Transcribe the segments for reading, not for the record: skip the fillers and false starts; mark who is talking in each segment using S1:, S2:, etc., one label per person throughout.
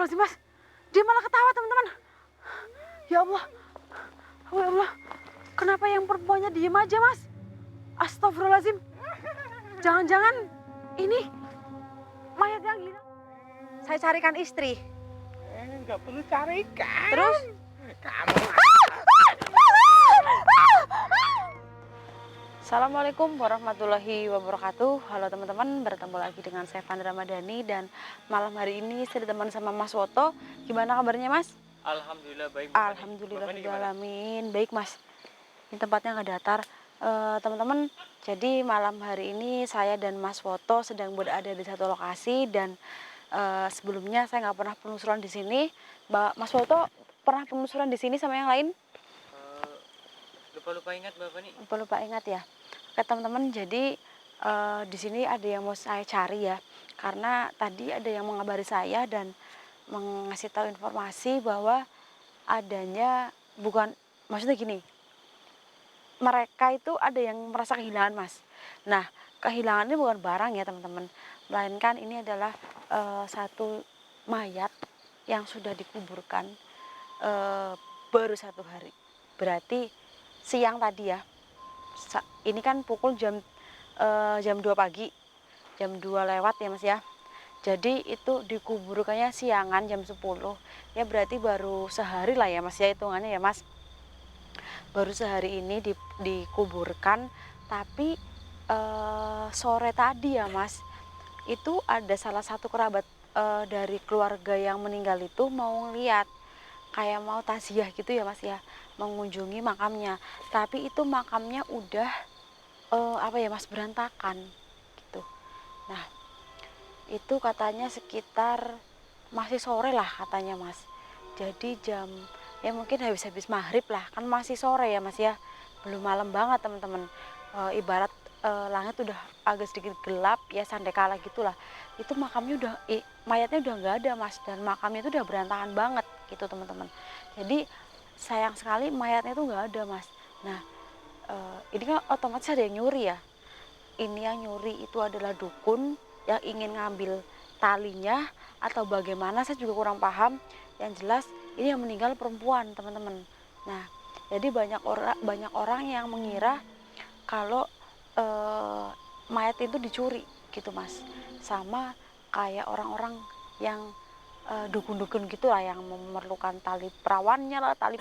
S1: Astagfirullahaladzim, Mas. Dia malah ketawa, teman-teman. Ya Allah. Ya Allah. Kenapa yang perempuannya diem aja, Mas? Astagfirullahaladzim. Jangan-jangan ini mayat yang hilang. Saya carikan istri.
S2: Nggak perlu carikan.
S1: Terus?
S2: Kamu.
S1: Assalamualaikum warahmatullahi wabarakatuh. Halo teman-teman, bertemu lagi dengan saya Fandra Ramadhani. Dan malam hari ini saya ditemani sama Mas Woto. Gimana kabarnya, Mas?
S2: Alhamdulillah baik.
S1: Alhamdulillahirrahmanirrahim. Baik, Mas. Ini tempatnya nggak datar. Teman-teman, jadi malam hari ini saya dan Mas Woto sedang berada di satu lokasi. Dan sebelumnya saya nggak pernah penelusuran di sini. Mas Woto pernah penelusuran di sini sama yang lain?
S2: Lupa ingat Bapak nih.
S1: Lupa ingat ya. Oke teman-teman, jadi di sini ada yang mau saya cari ya, karena tadi ada yang mengabari saya dan mengasih tahu informasi bahwa adanya maksudnya gini, mereka itu ada yang merasa kehilangan, Mas. Nah, kehilangan ini bukan barang ya teman-teman, melainkan ini adalah satu mayat yang sudah dikuburkan baru 1 hari. Berarti siang tadi ya. Ini kan pukul jam 2 pagi, jam 2 lewat ya Mas ya. Jadi itu dikuburkannya siangan jam 10. Ya berarti baru sehari lah ya Mas ya, hitungannya ya Mas. Baru sehari ini dikuburkan. Tapi sore tadi ya Mas, itu ada salah satu kerabat dari keluarga yang meninggal itu mau ngeliat, kayak mau taziah gitu ya Mas ya, mengunjungi makamnya. Tapi itu makamnya udah Mas, berantakan gitu. Nah, itu katanya sekitar masih sore lah katanya Mas. Jadi ya mungkin habis maghrib lah, kan masih sore ya Mas ya, belum malam banget teman-teman. Ibarat langit udah agak sedikit gelap ya, sandekala gitulah. Itu makamnya mayatnya udah nggak ada Mas, dan makamnya itu udah berantakan banget gitu teman-teman. Jadi sayang sekali mayatnya itu nggak ada Mas. Nah, ini kan otomatis ada yang nyuri ya. Ini yang nyuri itu adalah dukun yang ingin ngambil talinya atau bagaimana, saya juga kurang paham. Yang jelas ini yang meninggal perempuan teman-teman. Nah, jadi banyak orang yang mengira kalau mayat itu dicuri gitu Mas, sama kayak orang-orang yang dukun-dukun gitu lah, yang memerlukan tali perawannya lah, tali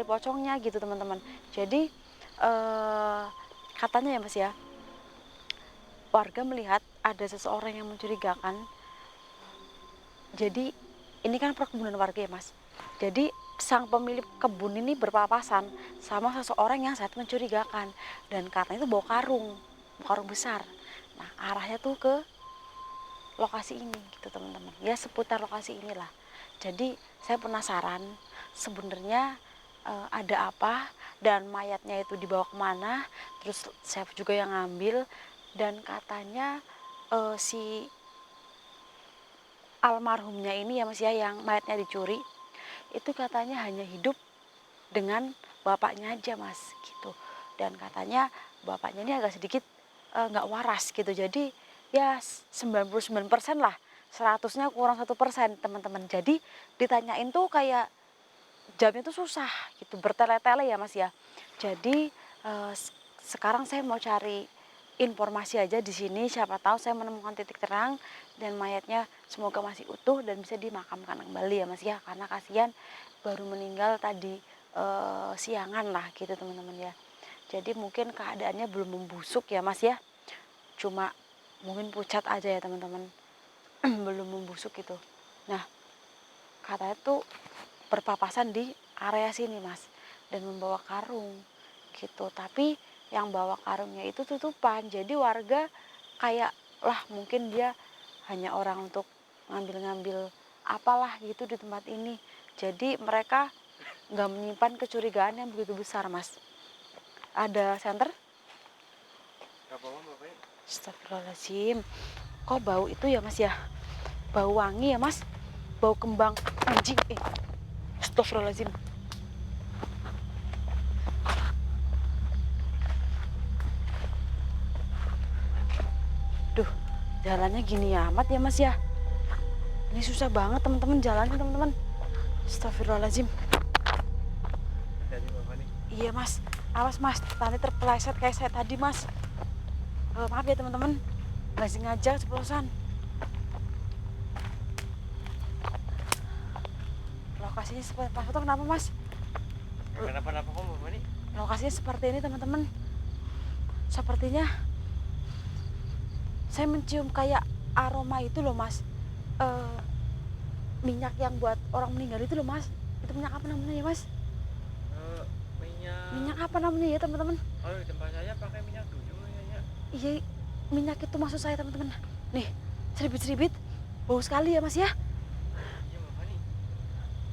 S1: pocongnya gitu teman-teman. Jadi katanya ya Mas ya, warga melihat ada seseorang yang mencurigakan. Jadi ini kan perkebunan warga ya Mas. Jadi sang pemilik kebun ini berpapasan sama seseorang yang sangat mencurigakan, dan katanya itu bawa karung besar. Nah, arahnya tuh ke lokasi ini gitu teman-teman, ya seputar lokasi inilah. Jadi saya penasaran sebenarnya ada apa, dan mayatnya itu dibawa kemana. Terus saya juga yang ngambil, dan katanya si almarhumnya ini ya Mas ya, yang mayatnya dicuri itu katanya hanya hidup dengan bapaknya aja Mas gitu. Dan katanya bapaknya ini agak sedikit nggak waras gitu. Jadi ya 99% lah, 100-nya kurang 1% teman-teman. Jadi ditanyain tuh kayak jamnya tuh susah gitu, bertele-tele ya Mas ya. Jadi sekarang saya mau cari informasi aja di sini, siapa tahu saya menemukan titik terang dan mayatnya semoga masih utuh dan bisa dimakamkan kembali ya Mas ya. Karena kasihan baru meninggal tadi siangan lah gitu teman-teman ya. Jadi mungkin keadaannya belum membusuk ya Mas ya, cuma mungkin pucat aja ya teman-teman. Belum membusuk gitu. Nah, katanya tuh berpapasan di area sini Mas, dan membawa karung gitu. Tapi yang bawa karungnya itu tutupan, jadi warga kayak lah mungkin dia hanya orang untuk ngambil-ngambil apalah gitu di tempat ini. Jadi mereka nggak menyimpan kecurigaan yang begitu besar Mas. Ada senter? Astagfirullahaladzim, kok bau itu ya Mas ya, bau wangi ya Mas, bau kembang anjing. Astagfirullahaladzim. Duh, jalannya gini amat ya Mas ya. Ini susah banget teman-teman jalannya teman-teman. Astagfirullahaladzim.
S2: Jadi Bapak nih.
S1: Iya mas, awas mas, nanti terpeleset kayak saya tadi mas. Maaf ya teman-teman, nggak sengaja ceplosan. Lokasinya seperti Mas Foto kenapa mas?
S2: Kenapa-napa kok Bapak nih?
S1: Lokasinya seperti ini teman-teman. Sepertinya saya mencium kayak aroma itu loh mas. Minyak yang buat orang meninggal itu loh mas. Itu minyak apa namanya ya mas? Minyak apa namanya ya teman-teman?
S2: Kalau di tempat saya pakai minyak duyung ya.
S1: Iya, minyak itu maksud saya teman-teman. Nih, seribit-seribit, bau sekali ya mas ya.
S2: Iya Bapak nih.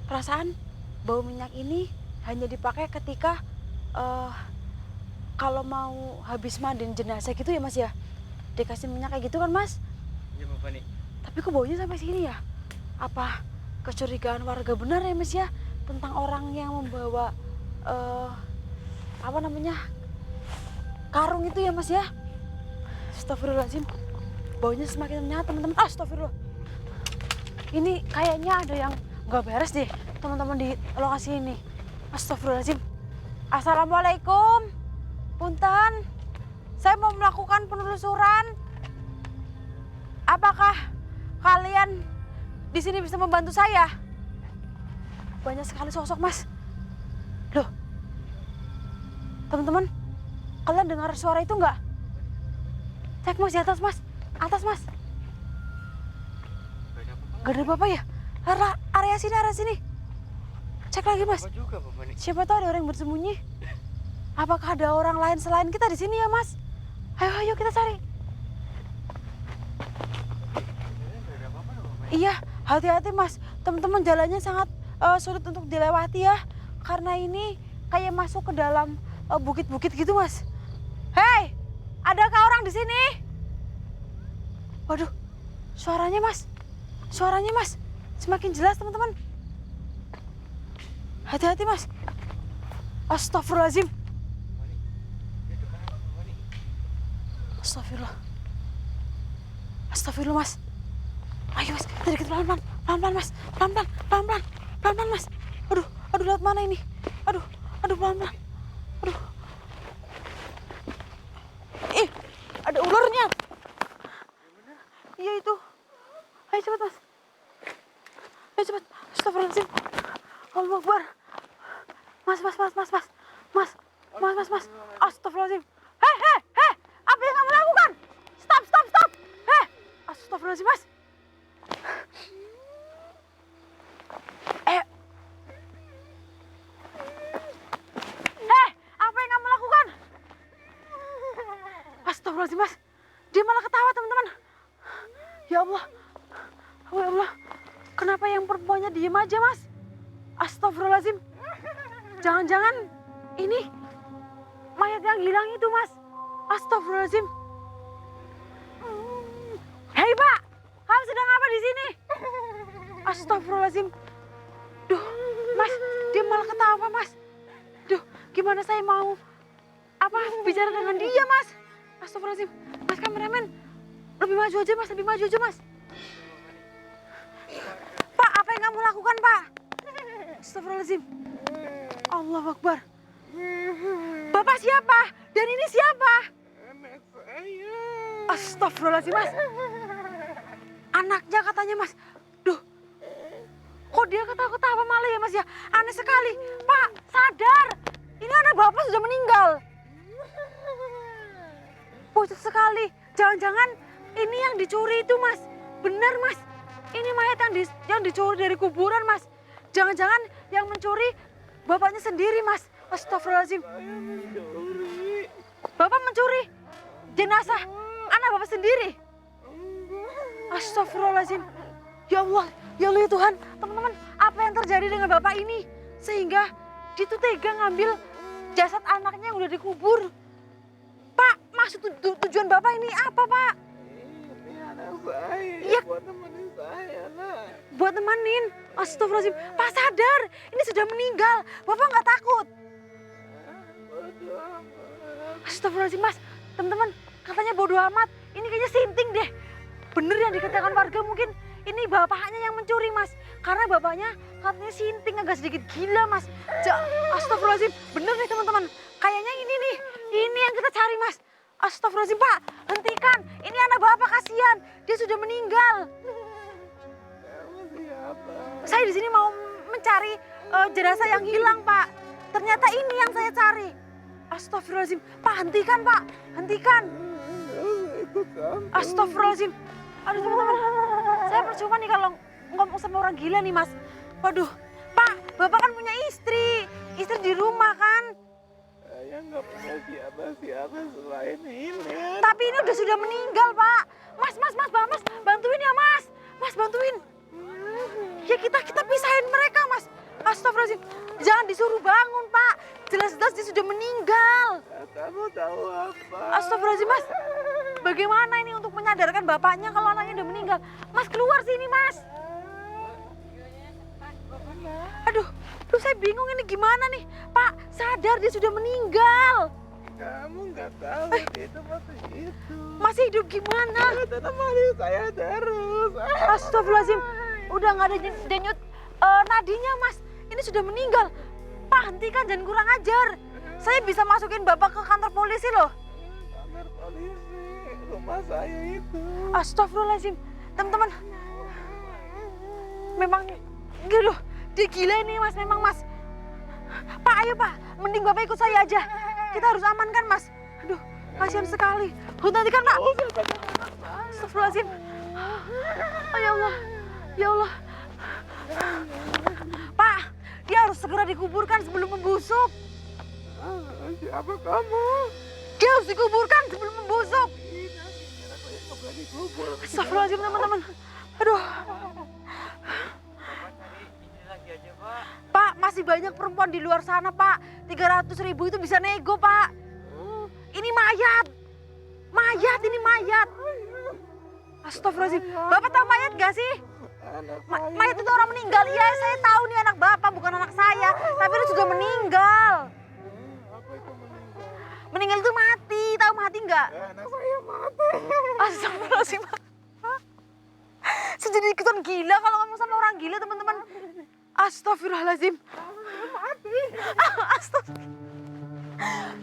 S1: Perasaan bau minyak ini hanya dipakai ketika kalau mau habis mandiin jenazah gitu ya mas ya. Dikasih minyak kayak gitu kan mas.
S2: Iya Bapak nih.
S1: Tapi kok baunya sampai sini ya? Apa kecurigaan warga benar ya mas ya? Tentang orang yang membawa apa namanya, karung itu ya mas ya. Astagfirullahaladzim, baunya semakin menyengat teman-teman. Astagfirullah, ini kayaknya ada yang nggak beres deh teman-teman di lokasi ini. Astagfirullahaladzim. Assalamualaikum, punten, saya mau melakukan penelusuran. Apakah kalian di sini bisa membantu saya? Banyak sekali sosok mas. Loh, teman-teman, kalian dengar suara itu nggak? Cek mas di atas mas, atas mas. Gak ada apa-apa ya? Area sini. Cek lagi mas.
S2: Apa juga Bapak nih?
S1: Siapa tahu ada orang yang bersembunyi. Apakah ada orang lain selain kita di sini ya mas? Ayo kita cari.
S2: Nggak ada apa-apa loh Bapak.
S1: Iya, hati-hati mas. Teman-teman jalannya sangat sulit untuk dilewati ya. Karena ini kayak masuk ke dalam bukit-bukit gitu mas. Hei, adakah orang di sini? Waduh, suaranya mas. Semakin jelas teman-teman. Hati-hati mas. Astagfirullahaladzim.
S2: Bapak nih. Dia depan apa Bapak nih?
S1: Astagfirullah. Astagfirullah mas. Ayo mas, kita dikit pelan-pelan. Pelan-pelan mas. Pelan-pelan mas. Aduh, lewat mana ini? Aduh, pelan-pelan. Aduh. Ih, ada ularnya. Iya itu. Ayo cepat mas. Ayo cepat. Astagfirullahaladzim. Allahu Akbar. Mas. Astagfirullahaladzim. Hei. Apa yang kamu lakukan? Stop. Hei. Astagfirullahaladzim mas. Apa yang kamu lakukan? Astagfirullahaladzim mas. Dia malah ketawa teman-teman. Ya Allah. Kenapa yang perempuannya diem aja mas? Astagfirullahaladzim. Jangan-jangan ini mayat yang hilang itu mas. Astagfirullahaladzim. Hei pak, kamu sedang apa di sini? Astagfirullahaladzim. Duh, mas, dia malah ketawa mas. Duh, gimana saya mau bicara dengan dia mas? Astagfirullahaladzim. Mas kameramen, lebih maju aja mas. Pak, apa yang kamu lakukan pak? Astagfirullahaladzim. Allahu Akbar. Bapak siapa? Dan ini siapa?
S2: Anak saya.
S1: Astagfirullahaladzim mas. Anaknya katanya mas. Duh, kok dia ketawa-ketawa malah ya mas ya? Aneh sekali. Pak, sadar. Ini anak bapak sudah meninggal. Pucat sekali. Jangan-jangan ini yang dicuri itu mas. Benar mas. Ini mayat yang dicuri dari kuburan mas. Jangan-jangan yang mencuri bapaknya sendiri mas. Astagfirullahaladzim. Bapak mencuri jenazah anak bapak sendiri. Astagfirullahaladzim. Ya Allah ya Tuhan. Teman-teman, apa yang terjadi dengan bapak ini? Sehingga dia tuh tega ngambil jasad anaknya yang udah dikubur. Pak, maksud tujuan bapak ini apa pak?
S2: Ini anak saya.
S1: Iya.
S2: Buat temenin saya lah.
S1: Buat nemenin. Astagfirullahaladzim. Pak sadar, ini sudah meninggal. Bapak nggak takut?
S2: Bodoh amat.
S1: Astagfirullahaladzim mas. Teman-teman, katanya bodoh amat. Ini kayaknya sinting deh. Bener yang dikatakan warga mungkin. ini bapaknya yang mencuri mas. Karena bapaknya katanya sinting, agak sedikit gila mas. Astagfirullahaladzim, bener nih teman-teman. Kayaknya ini nih, ini yang kita cari mas. Astagfirullahaladzim Pak, hentikan. Ini anak bapak kasihan, dia sudah meninggal.
S2: Kamu siapa?
S1: Saya di sini mau mencari jenazah yang hilang Pak. Ternyata ini yang saya cari. Astagfirullahaladzim, Pak hentikan Pak, hentikan.
S2: Ikut campur.
S1: Astagfirullahaladzim. Aduh teman-teman, saya percuma nih kalau ngomong sama orang gila nih mas. Waduh, Pak, bapak kan punya istri di rumah kan.
S2: Saya nggak punya siapa-siapa selain ini.
S1: Tapi ini udah sudah meninggal Pak. Mas, bantuin ya mas. Mas bantuin. Ya kita pisahin mereka mas. Astagfirullahaladzim, jangan disuruh bangun Pak. Jelas-jelas dia sudah meninggal.
S2: Kamu tahu apa?
S1: Astagfirullahaladzim mas. Bagaimana ini untuk menyadarkan bapaknya kalau anaknya udah meninggal? Mas keluar sini mas. Aduh, saya bingung ini gimana nih. Pak, sadar dia sudah meninggal.
S2: Kamu nggak tahu itu masih itu.
S1: Masih hidup gimana?
S2: Temani saya terus.
S1: Astagfirullahaladzim, udah nggak ada denyut nadinya mas. Ini sudah meninggal. Pak, hentikan, jangan kurang ajar. Saya bisa masukin bapak ke kantor polisi loh.
S2: Kantor polisi, rumah saya itu.
S1: Astagfirullahaladzim, teman-teman. Memang, gitu, dia gila ini mas, memang mas. Pak, ayo Pak, mending bapak ikut saya aja. Kita harus amankan mas. Aduh, kasihan sekali. Hentikan Pak. Astagfirullahaladzim. Oh, ya Allah, ya Allah. Pak, dia harus segera dikuburkan sebelum membusuk.
S2: Siapa kamu?
S1: Dia harus dikuburkan sebelum membusuk. Astagfirullahaladzim teman-teman. Aduh. Pak, masih banyak perempuan di luar sana Pak. 300.000 itu bisa nego Pak. Ini mayat. Mayat, ini mayat. Astagfirullahaladzim. Bapak tahu mayat gak sih? Mayat itu orang meninggal. Iya, saya tahu nih anak bapak, bukan anak saya. Tapi dia sudah meninggal.
S2: Apa itu meninggal?
S1: Meninggal itu mati. Tahu mati nggak?
S2: Anak saya mati.
S1: Astagfirullahaladzim. Saya jadi ikutan gila kalau ngomong sama orang gila teman-teman. Astagfirullahaladzim.
S2: Mati.
S1: Astagfirullah.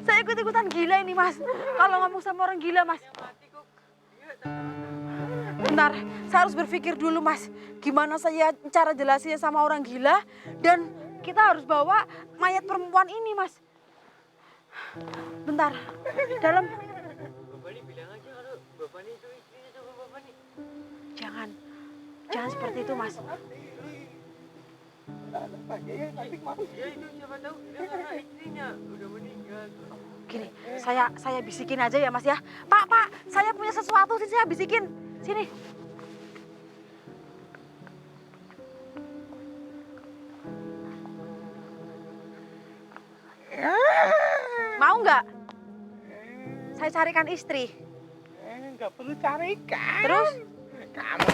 S1: Saya ikut-ikutan gila ini mas. Kalau ngomong sama orang gila mas. Bentar, saya harus berpikir dulu mas. Gimana saya cara jelasinnya sama orang gila. Dan kita harus bawa mayat perempuan ini mas. Bentar, dalam.
S3: Bapak ini bilang aja kalau bapak ini itu istrinya sama bapak ini.
S1: Jangan seperti itu mas.
S3: Ya itu siapa tahu dia karena istrinya udah meninggal.
S1: Gini, saya bisikin aja ya mas ya. Pak, saya punya sesuatu sih, saya bisikin. Sini. Mau nggak? Saya carikan istri.
S2: Nggak perlu carikan.
S1: Terus?
S2: Kamu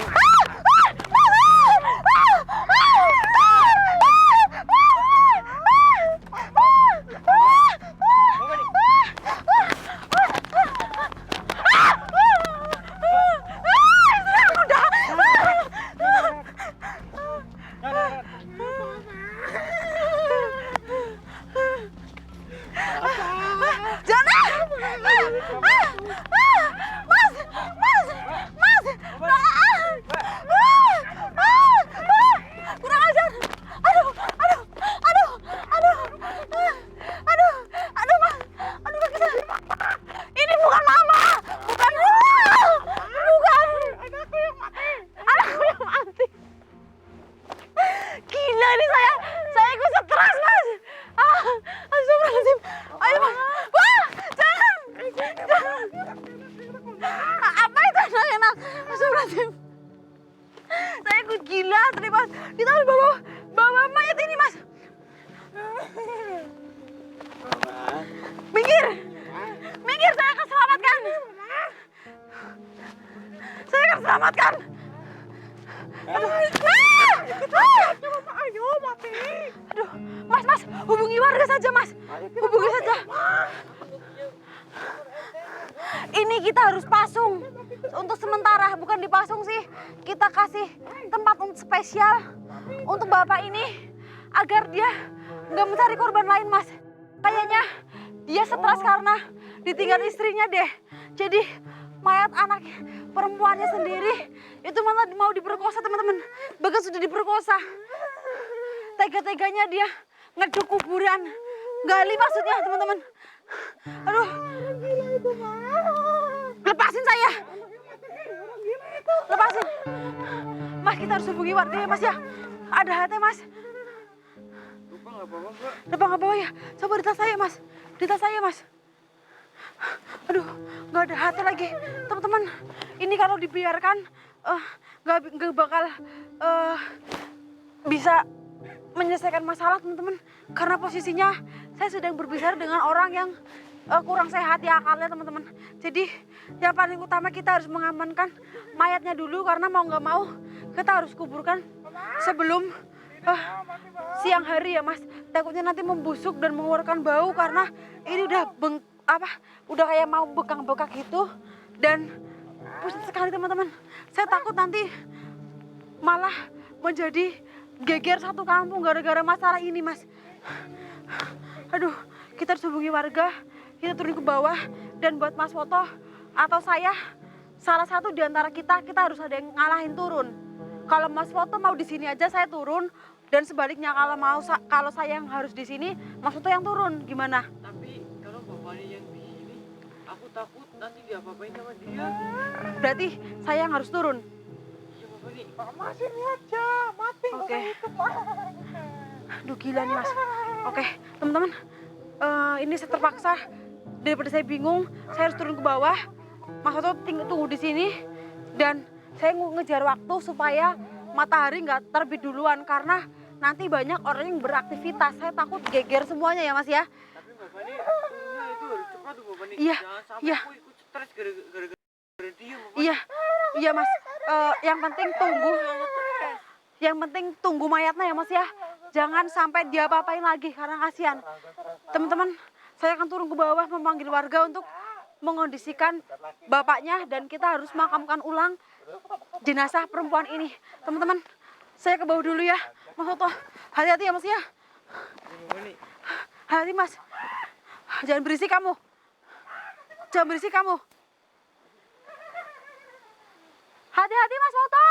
S2: saya ikut gila tadi mas. Kita harus bawa mayat ini mas. Minggir, saya akan selamatkan. Saya akan selamatkan. Ayo mati. Aduh, mas, hubungi warga saja mas. Hubungi saja. Ini kita harus pasung. Untuk sementara, bukan dipasung sih. Kita kasih
S1: spesial untuk bapak ini agar dia nggak mencari korban lain, Mas. Kayaknya dia stres karena ditinggal istrinya deh. Jadi mayat anak perempuannya sendiri itu malah mau diperkosa, teman-teman. Bahkan sudah diperkosa. Tega-teganya dia ngeduk kuburan. Gali maksudnya, teman-teman. Aduh. Lepasin saya. Lepasin. Mas, kita harus hubungi warga ya, Mas ya. Ada HT, Mas.
S3: Lupa nggak apa-apa, Mbak.
S1: Lupa nggak bawa ya? Coba di tas saya, Mas. Di tas saya, Mas. Aduh, nggak ada HT lagi. Teman-teman, ini kalau dibiarkan nggak bakal bisa menyelesaikan masalah, teman-teman. Karena posisinya saya sedang berbicara dengan orang yang kurang sehat ya akalnya, teman-teman. Jadi yang paling utama kita harus mengamankan mayatnya dulu, karena mau nggak mau kita harus kuburkan sebelum siang hari ya, Mas. Takutnya nanti membusuk dan mengeluarkan bau karena ini udah kayak mau bekang-bekak gitu dan pusing sekali, teman-teman. Saya takut nanti malah menjadi geger satu kampung gara-gara masalah ini, Mas. Aduh, kita harus hubungi warga, kita turun ke bawah, dan buat Mas Foto atau saya, salah satu di antara kita harus ada yang ngalahin turun. Kalau Mas Foto mau di sini aja, saya turun, dan sebaliknya kalau saya yang harus di sini, Mas Foto yang turun. Gimana?
S3: Tapi kalau bapaknya yang di sini, aku takut nanti diapa-apain sama dia.
S1: Berarti saya yang harus turun.
S3: Iya, Bapak nih.
S2: Masih aja, mati.
S1: Oke. Aduh, gila nih, Mas. Oke, teman-teman. Ini saya terpaksa. Daripada saya bingung, saya harus turun ke bawah. Mas Foto tunggu di sini. Dan saya ngejar waktu supaya matahari nggak terbit duluan. Karena nanti banyak orang yang beraktivitas. Saya takut geger semuanya ya, Mas ya.
S3: Tapi Bapak nih, waktunya itu harus cepat tuh, Bapak nih.
S1: Iya,
S3: Jangan sampai
S1: iya.
S3: aku ikut stres gara-gara dia, Bapak.
S1: Iya, iya, Mas. Yang penting tunggu. Yang penting tunggu mayatnya ya, Mas ya. Jangan sampai dia apa-apain lagi karena kasihan. Teman-teman, saya akan turun ke bawah memanggil warga untuk mengondisikan bapaknya dan kita harus makamkan ulang jenazah perempuan ini. Teman-teman, saya ke bawah dulu ya. Mas Foto, hati-hati ya, Mas ya.
S3: Bapak nih.
S1: Hati, Mas. Jangan berisik kamu. Jangan berisik kamu. Hati-hati, Mas Foto.